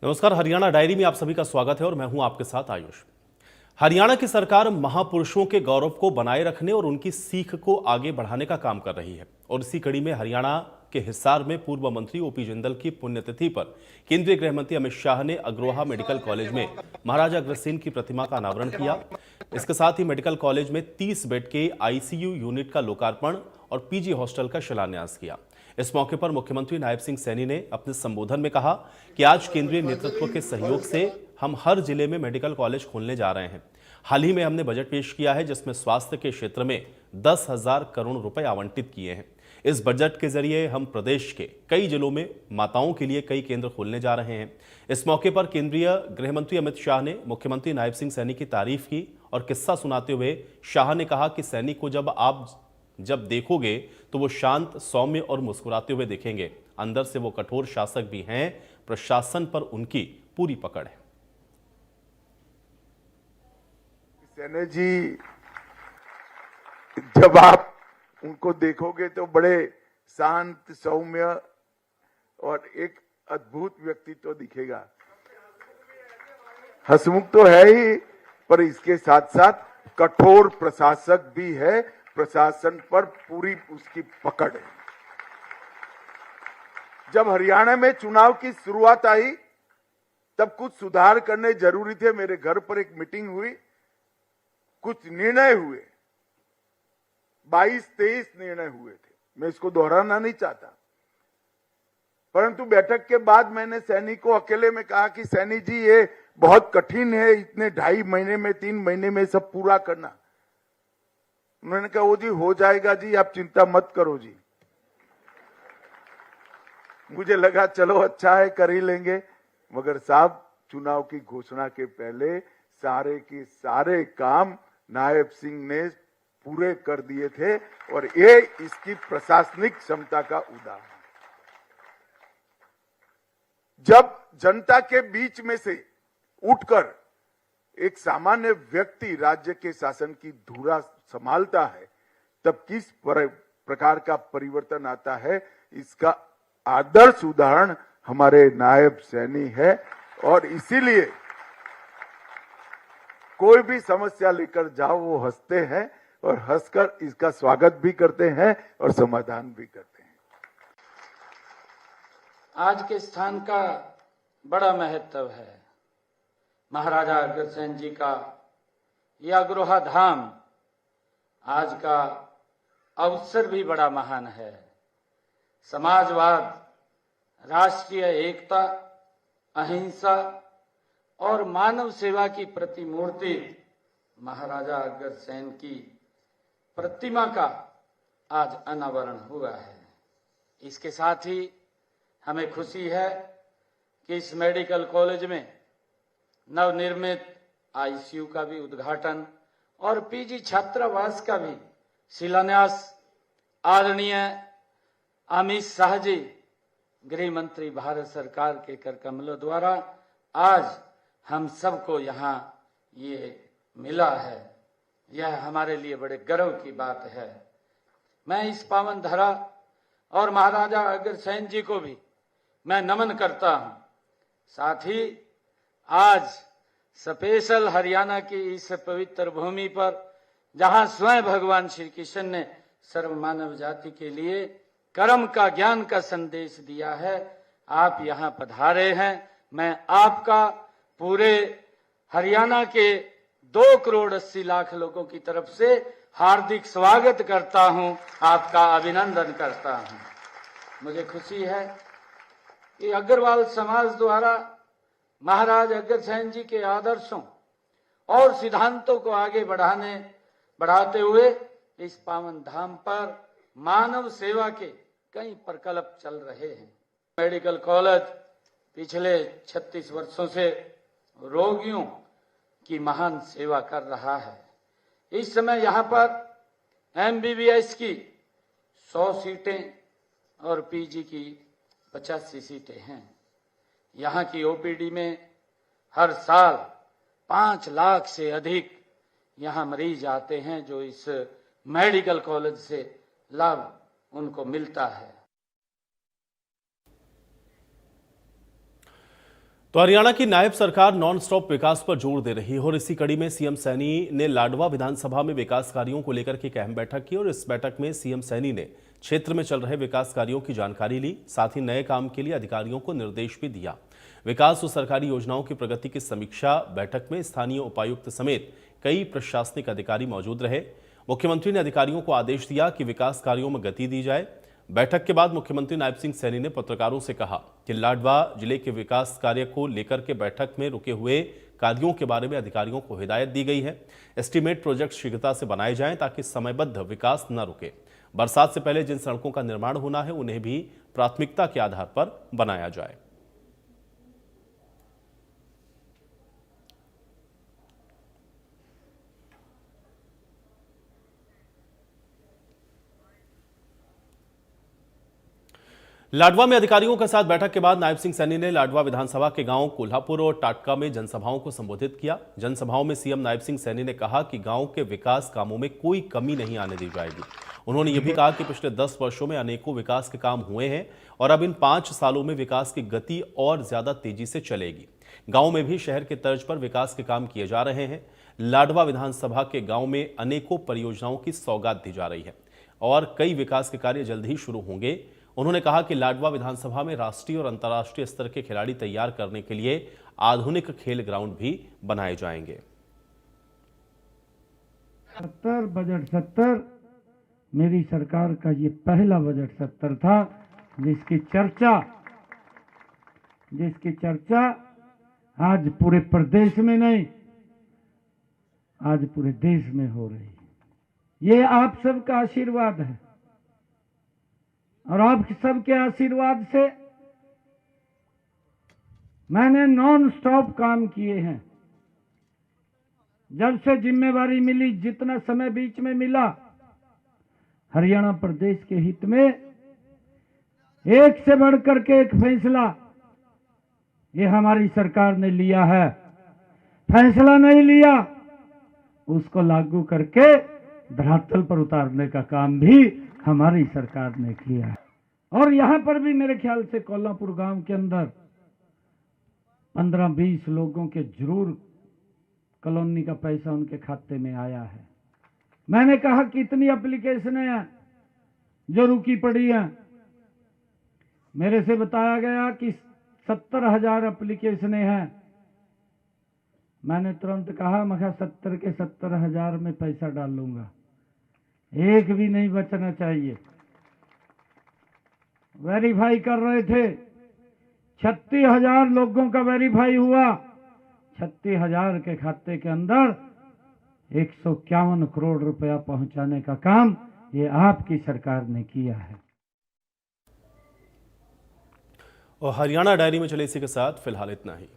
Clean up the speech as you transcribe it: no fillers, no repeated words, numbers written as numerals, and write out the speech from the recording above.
नमस्कार, हरियाणा डायरी में आप सभी का स्वागत है और मैं हूं आपके साथ आयुष। हरियाणा की सरकार महापुरुषों के गौरव को बनाए रखने और उनकी सीख को आगे बढ़ाने का काम कर रही है और इसी कड़ी में हरियाणा के हिसार में पूर्व मंत्री ओपी जिंदल की पुण्यतिथि पर केंद्रीय गृह मंत्री अमित शाह ने अग्रोहा मेडिकल कॉलेज में महाराजा अग्रसेन की प्रतिमा का अनावरण किया। इसके साथ ही मेडिकल कॉलेज में 30 बेड के आईसीयू यूनिट का लोकार्पण और पीजी हॉस्टल का शिलान्यास किया। इस मौके पर मुख्यमंत्री नायब सिंह सैनी ने अपने संबोधन में कहा कि आज केंद्रीय नेतृत्व के सहयोग से हम हर जिले में मेडिकल कॉलेज खोलने जा रहे हैं। हाल ही में हमने बजट पेश किया है जिसमें स्वास्थ्य के क्षेत्र में 10,000 करोड़ रुपए आवंटित किए हैं। इस बजट के जरिए हम प्रदेश के कई जिलों में माताओं के लिए कई केंद्र खोलने जा रहे हैं। इस मौके पर केंद्रीय गृह मंत्री अमित शाह ने मुख्यमंत्री नायब सिंह सैनी की तारीफ की और किस्सा सुनाते हुए शाह ने कहा कि सैनी को जब देखोगे तो वो शांत, सौम्य और मुस्कुराते हुए दिखेंगे। अंदर से वो कठोर शासक भी हैं। प्रशासन पर उनकी पूरी पकड़ है। सैनी जी, जब आप उनको देखोगे तो बड़े शांत, सौम्य और एक अद्भुत व्यक्तित्व दिखेगा। हंसमुख तो है ही, पर इसके साथ साथ कठोर प्रशासक भी है। प्रशासन पर पूरी उसकी पकड़ है। जब हरियाणा में चुनाव की शुरुआत आई तब कुछ सुधार करने जरूरी थे। मेरे घर पर एक मीटिंग हुई, कुछ निर्णय हुए, 22-23 निर्णय हुए थे। मैं इसको दोहराना नहीं चाहता, परंतु बैठक के बाद मैंने सैनी को अकेले में कहा कि सैनी जी, ये बहुत कठिन है, इतने 2.5 महीने में 3 महीने में सब पूरा करना। उन्होंने कहा, वो जी हो जाएगा जी, आप चिंता मत करो जी। मुझे लगा चलो अच्छा है, कर ही लेंगे। मगर साहब, चुनाव की घोषणा के पहले सारे के सारे काम नायब सिंह ने पूरे कर दिए थे और ये इसकी प्रशासनिक क्षमता का उदाहरण। जब जनता के बीच में से उठकर एक सामान्य व्यक्ति राज्य के शासन की धुरा संभालता है, तब किस प्रकार का परिवर्तन आता है, इसका आदर्श उदाहरण हमारे नायब सैनी है। और इसीलिए कोई भी समस्या लेकर जाओ, वो हंसते हैं और हंसकर इसका स्वागत भी करते हैं और समाधान भी करते हैं। आज के स्थान का बड़ा महत्व है। महाराजा अग्रसेन जी का यह अग्रोहा धाम आज का अवसर भी बड़ा महान है। समाजवाद, राष्ट्रीय एकता, अहिंसा और मानव सेवा की प्रतिमूर्ति महाराजा अग्रसेन की प्रतिमा का आज अनावरण हुआ है। इसके साथ ही हमें खुशी है कि इस मेडिकल कॉलेज में नवनिर्मित आईसीयू का भी उद्घाटन और पीजी छात्रावास का भी शिलान्यास आदरणीय अमित शाह जी, गृह मंत्री भारत सरकार के कर कमलों द्वारा आज हम सबको यहाँ ये मिला है। यह हमारे लिए बड़े गर्व की बात है। मैं इस पावन धरा और महाराजा अग्रसेन जी को भी मैं नमन करता हूँ। साथ ही आज स्पेशल हरियाणा की इस पवित्र भूमि पर, जहां स्वयं भगवान श्री कृष्ण ने सर्व मानव जाति के लिए कर्म का, ज्ञान का संदेश दिया है, आप यहां पधारे हैं। मैं आपका पूरे हरियाणा के 2 करोड़ 80 लाख लोगों की तरफ से हार्दिक स्वागत करता हूं, आपका अभिनंदन करता हूं। मुझे खुशी है कि अग्रवाल समाज द्वारा महाराज अग्रसेन जी के आदर्शों और सिद्धांतों को आगे बढ़ाते हुए इस पावन धाम पर मानव सेवा के कई प्रकल्प चल रहे हैं। मेडिकल कॉलेज पिछले 36 वर्षों से रोगियों की महान सेवा कर रहा है। इस समय यहाँ पर एमबीबीएस की 100 सीटें और पीजी की 85 सीटें हैं। यहाँ की ओपीडी में हर साल 5 लाख से अधिक यहाँ मरीज आते हैं, जो इस मेडिकल कॉलेज से लाभ उनको मिलता है। तो हरियाणा की नायब सरकार नॉन स्टॉप विकास पर जोर दे रही है और इसी कड़ी में सीएम सैनी ने लाडवा विधानसभा में विकास कार्यों को लेकर के एक अहम बैठक की और इस बैठक में सीएम सैनी ने क्षेत्र में चल रहे विकास कार्यों की जानकारी ली। साथ ही नए काम के लिए अधिकारियों को निर्देश भी दिया। विकास और सरकारी योजनाओं की प्रगति की समीक्षा बैठक में स्थानीय उपायुक्त समेत कई प्रशासनिक अधिकारी मौजूद रहे। मुख्यमंत्री ने अधिकारियों को आदेश दिया कि विकास कार्यों में गति दी जाए। बैठक के बाद मुख्यमंत्री नायब सिंह सैनी ने पत्रकारों से कहा कि लाडवा जिले के विकास कार्य को लेकर के बैठक में रुके हुए कार्यों के बारे में अधिकारियों को हिदायत दी गई है। एस्टीमेट प्रोजेक्ट शीघ्रता से बनाए जाएं ताकि समयबद्ध विकास न रुके। बरसात से पहले जिन सड़कों का निर्माण होना है उन्हें भी प्राथमिकता के आधार पर बनाया जाए। लाडवा में अधिकारियों के साथ बैठक के बाद नायब सिंह सैनी ने लाडवा विधानसभा के गांव कोल्हापुर और टाटका में जनसभाओं को संबोधित किया। जनसभाओं में सीएम नायब सिंह सैनी ने कहा कि गांव के विकास कामों में कोई कमी नहीं आने दी जाएगी। उन्होंने यह भी कहा कि पिछले 10 वर्षों में अनेकों विकास के काम हुए हैं और अब इन 5 सालों में विकास की गति और ज्यादा तेजी से चलेगी। गांव में भी शहर के तर्ज पर विकास के काम किए जा रहे हैं। लाडवा विधानसभा के गांव में अनेकों परियोजनाओं की सौगात दी जा रही है और कई विकास के कार्य जल्द ही शुरू होंगे। उन्होंने कहा कि लाडवा विधानसभा में राष्ट्रीय और अंतर्राष्ट्रीय स्तर के खिलाड़ी तैयार करने के लिए आधुनिक खेल ग्राउंड भी बनाए जाएंगे। 70 बजट 70 मेरी सरकार का ये पहला बजट 70 था जिसकी चर्चा आज पूरे प्रदेश में नहीं, आज पूरे देश में हो रही है। ये आप सबका आशीर्वाद है और आप सबके आशीर्वाद से मैंने नॉन स्टॉप काम किए हैं। जब से जिम्मेवारी मिली, जितना समय बीच में मिला, हरियाणा प्रदेश के हित में एक से बढ़कर के एक फैसला ये हमारी सरकार ने लिया है। फैसला नहीं लिया, उसको लागू करके धरातल पर उतारने का काम भी हमारी सरकार ने किया है। और यहां पर भी मेरे ख्याल से कोल्हापुर गांव के अंदर 15-20 लोगों के जरूर कॉलोनी का पैसा उनके खाते में आया है। मैंने कहा कितनी एप्लीकेशनें हैं जो रुकी पड़ी हैं। मेरे से बताया गया कि 70,000 एप्लीकेशनें हैं। मैंने तुरंत कहा, मैं 70 के 70,000 में पैसा डालूंगा, एक भी नहीं बचना चाहिए। वेरीफाई कर रहे थे, 36,000 लोगों का वेरीफाई हुआ। 36,000 के खाते के अंदर 151 करोड़ रुपया पहुंचाने का काम ये आपकी सरकार ने किया है। और हरियाणा डायरी में चले इसी के साथ फिलहाल इतना ही।